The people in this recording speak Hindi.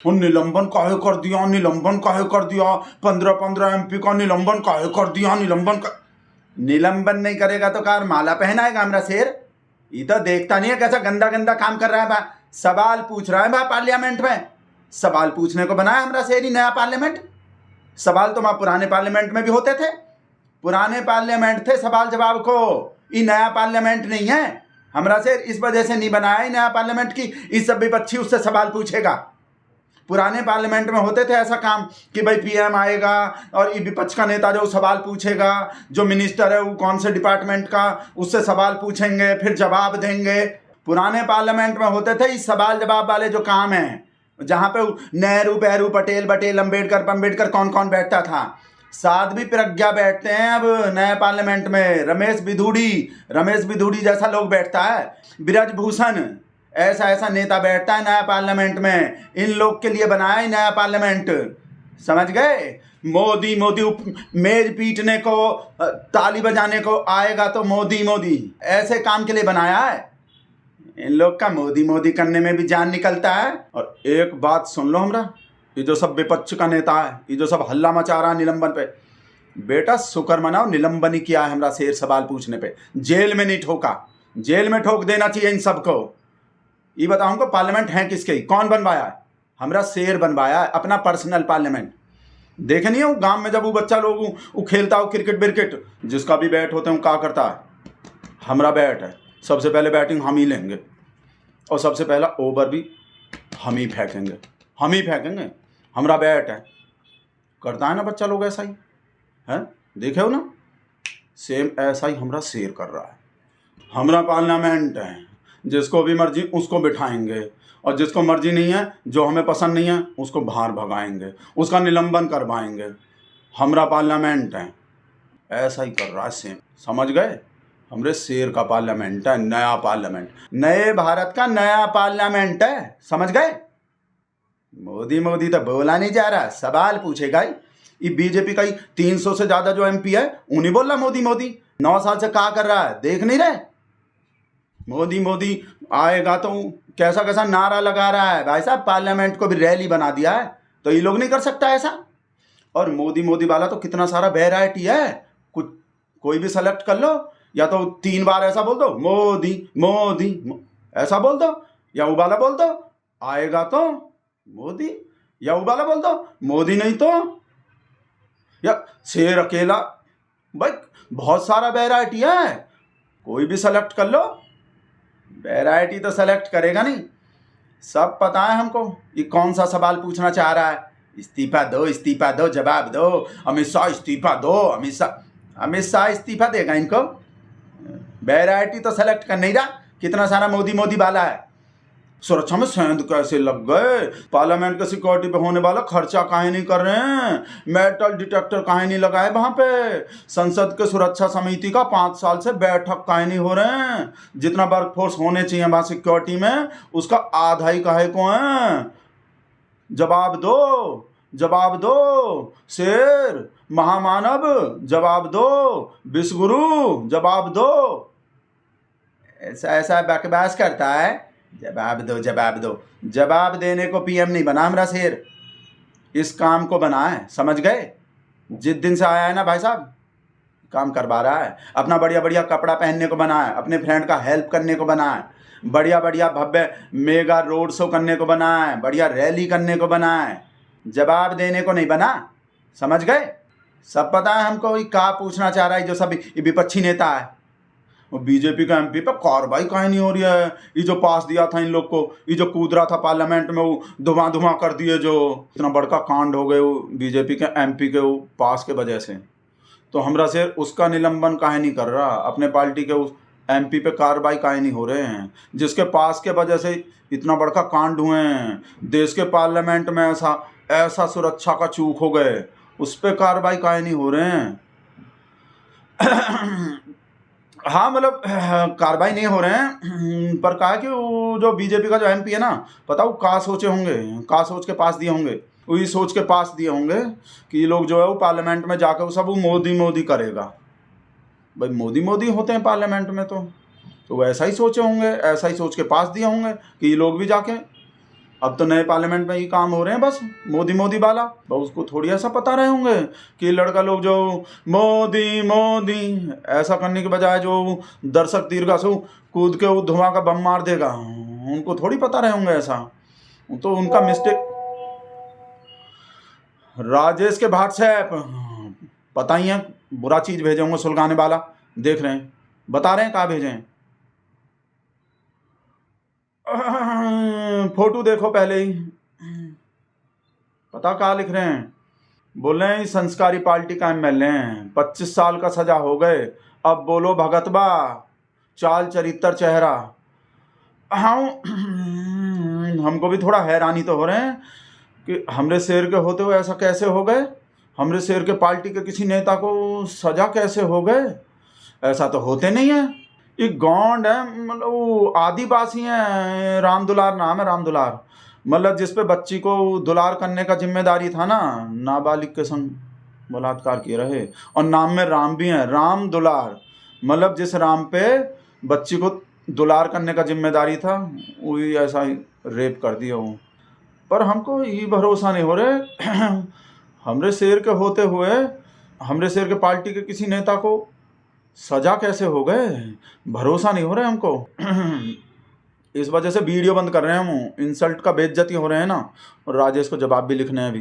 और निलंबन काहे कर दिया, निलंबन काहे कर दिया, 15-15 MP का निलंबन काहे कर दिया, निलंबन नहीं करेगा तो कार माला पहनाएगा हमरा शेर। ये तो देखता नहीं है कैसा गंदा गंदा काम कर रहा है बा। सवाल पूछ रहा है बा पार्लियामेंट में। सवाल पूछने को बनाया हमरा शेर ही नया पार्लियामेंट। सवाल तो वहां पुराने पार्लियामेंट में भी होते थे, पुराने पार्लियामेंट थे सवाल जवाब को। ये नया पार्लियामेंट नहीं है। हमरा शेर इस वजह से नहीं बनाया है नया पार्लियामेंट की इस सब विपक्षी उससे सवाल पूछेगा। पुराने पार्लियामेंट में होते थे ऐसा काम कि भाई पीएम आएगा और ये विपक्ष का नेता जो सवाल पूछेगा, जो मिनिस्टर है वो कौन से डिपार्टमेंट का, उससे सवाल पूछेंगे फिर जवाब देंगे। पुराने पार्लियामेंट में होते थे इस सवाल जवाब वाले जो काम हैं, जहाँ पे नेहरू बहरू पटेल अम्बेडकर कौन कौन बैठता था। साध्वी प्रज्ञा बैठते हैं अब नए पार्लियामेंट में, रमेश बिधूड़ी जैसा लोग बैठता है, ब्रजभूषण ऐसा नेता बैठता है नया पार्लियामेंट में। इन लोग के लिए बनाया है नया पार्लियामेंट, समझ गए। मोदी मेज पीटने को, ताली बजाने को आएगा तो मोदी ऐसे काम के लिए बनाया है। इन लोग का मोदी करने में भी जान निकलता है। और एक बात सुन लो हमरा, ये जो सब विपक्ष का नेता है, ये जो सब हल्ला मचा रहा है निलंबन पे, बेटा शुक्र मनाओ निलंबन ही किया है हमरा शेर सवाल पूछने पे, जेल में नहीं ठोका। जेल में ठोक देना चाहिए इन सबको। ये बताऊंगा पार्लियामेंट है किसके, कौन बनवाया है? हमरा शेर बनवाया है, अपना पर्सनल पार्लियामेंट। देखे नहीं हो गांव में जब वो बच्चा लोग वो खेलता हो क्रिकेट बिरकेट, जिसका भी बैट होते हैं क्या करता है, हमरा बैट है, सबसे पहले बैटिंग हम ही लेंगे और सबसे पहला ओवर भी हम ही फेंकेंगे, हमरा बैट है। करता है ना बच्चा लोग ऐसा ही है, देखे हो ना, सेम ऐसा ही हमरा शेर कर रहा है। हमरा पार्लियामेंट है, जिसको भी मर्जी उसको बिठाएंगे और जिसको मर्जी नहीं है, जो हमें पसंद नहीं है उसको बाहर भगाएंगे, उसका निलंबन करवाएंगे। हमरा पार्लियामेंट है, ऐसा ही कर रहा है सेम, समझ गए। हमरे शेर का पार्लियामेंट है, नया पार्लियामेंट, नए भारत का नया पार्लियामेंट है, समझ गए। मोदी तो बोला नहीं जा रहा, सवाल पूछेगा ही। ये बीजेपी का ही 300 से ज्यादा जो MP है उन्हीं बोल रहा मोदी 9 साल से क्या कर रहा है, देख नहीं रहे। मोदी आएगा तो कैसा नारा लगा रहा है भाई साहब, पार्लियामेंट को भी रैली बना दिया है। तो ये लोग नहीं कर सकता ऐसा। और मोदी वाला तो कितना सारा वैरायटी है, कुछ कोई भी सेलेक्ट कर लो, या तो 3 बार ऐसा बोल दो मोदी ऐसा बोल दो, या वो वाला बोल दो, आएगा तो मोदी, या वो वाला बोल दो मोदी नहीं तो, या शेर अकेला। भाई बहुत सारा वैरायटी है, कोई भी सेलेक्ट कर लो। वैरायटी तो सेलेक्ट करेगा नहीं, सब पता है हमको ये कौन सा सवाल पूछना चाह रहा है। इस्तीफा दो जवाब दो, अमित शाह इस्तीफा दो, अमित शाह इस्तीफा देगा इनको। वैरायटी तो सेलेक्ट कर नहीं रहा, कितना सारा मोदी वाला है। सुरक्षा में सेंध कैसे लग गए, पार्लियामेंट के सिक्योरिटी पे होने वाला खर्चा काहे नहीं कर रहे हैं, मेटल डिटेक्टर काहे नहीं लगाए वहां पे, संसद के सुरक्षा समिति का 5 साल से बैठक काहे नहीं हो रहे हैं, जितना वर्कफोर्स होने चाहिए वहां सिक्योरिटी में उसका आधा ही काहे को है। जवाब दो शेर महामानव, जवाब दो विश्वगुरु, जवाब दो। ऐसा बकवास करता है, जवाब दो। जवाब देने को PM नहीं बना हमरा शेर, इस काम को बना है, समझ गए। जिस दिन से आया है ना भाई साहब, काम करवा रहा है। अपना बढ़िया कपड़ा पहनने को बना है, अपने फ्रेंड का हेल्प करने को बना है, बढ़िया भव्य मेगा रोड शो करने को बना है, बढ़िया रैली करने को बना है, जवाब देने को नहीं बना, समझ गए। सब पता है हमको ये क्या पूछना चाह रहा है। जो सब विपक्षी नेता है, वो बीजेपी का MP पे कार्रवाई काहे नहीं हो रही है। ये जो पास दिया था इन लोग को, ये जो कूद रहा था पार्लियामेंट में, वो धुआं कर दिए, जो इतना बड़का कांड हो गए वो बीजेपी के MP के वो पास के वजह से। तो हमरा से उसका निलंबन काहे नहीं कर रहा, अपने पार्टी के उस MP पे कार्रवाई काहे नहीं हो रहे हैं, जिसके पास के वजह से इतना बड़का कांड हुए हैं। देश के पार्लियामेंट में ऐसा सुरक्षा का चूक हो गए, उस पर कार्रवाई काहे नहीं हो रहे हैं। हाँ मतलब कार्रवाई नहीं हो रहे हैं, पर कहा कि वो जो बीजेपी का जो MP है ना, पता वो का सोचे होंगे, का सोच के पास दिए होंगे, वही सोच के पास दिए होंगे कि ये लोग जो है वो पार्लियामेंट में जाकर वो सब वो मोदी करेगा। भाई मोदी होते हैं पार्लियामेंट में, तो वो ऐसा ही सोचे होंगे, ऐसा ही सोच के पास दिए होंगे कि ये लोग भी जाके अब तो नए पार्लियामेंट में ही काम हो रहे हैं बस मोदी मोदी वाला। तो उसको थोड़ी ऐसा पता रहे होंगे कि लड़का लोग जो मोदी मोदी ऐसा करने के बजाय जो दर्शक दीर्घा से कूद के वो धुआं का बम मार देगा, उनको थोड़ी पता रहे होंगे ऐसा। तो उनका मिस्टेक। राजेश के व्हाट्सएप पता ही है, बुरा चीज भेजे होंगे सुलगाने वाला, देख रहे हैं, बता रहे हैं कहाँ भेजे हैं। फोटो देखो पहले ही, पता कहाँ लिख रहे हैं। बोल रहे हैं संस्कारी पार्टी का एमएलए हैं, 25 साल का सजा हो गए, अब बोलो भगतबा, चाल चरित्र चेहरा। हाँ, हमको भी थोड़ा हैरानी तो हो रहे हैं कि हमरे शहर के होते हुए ऐसा कैसे हो गए, हमरे शहर के पार्टी के किसी नेता को सजा कैसे हो गए, ऐसा तो होते नहीं है। एक गौंड है, मतलब वो आदिवासी है, राम दुलार नाम है, राम दुलार, मतलब जिस पे बच्ची को दुलार करने का जिम्मेदारी था ना, नाबालिग के संग बलात्कार किए रहे, और नाम में राम भी है, राम दुलार, मतलब जिस राम पे बच्ची को दुलार करने का जिम्मेदारी था वही ऐसा ही रेप कर दिया वो। पर हमको ये भरोसा नहीं हो रहे हमरे शहर के होते हुए हमरे शहर के पार्टी के किसी नेता को सजा कैसे हो गए, भरोसा नहीं हो रहा है हमको। इस वजह से वीडियो बंद कर रहे हैं हम, इंसल्ट का बेइज्जती हो रहे हैं ना, और राजेश को जवाब भी लिखने हैं अभी।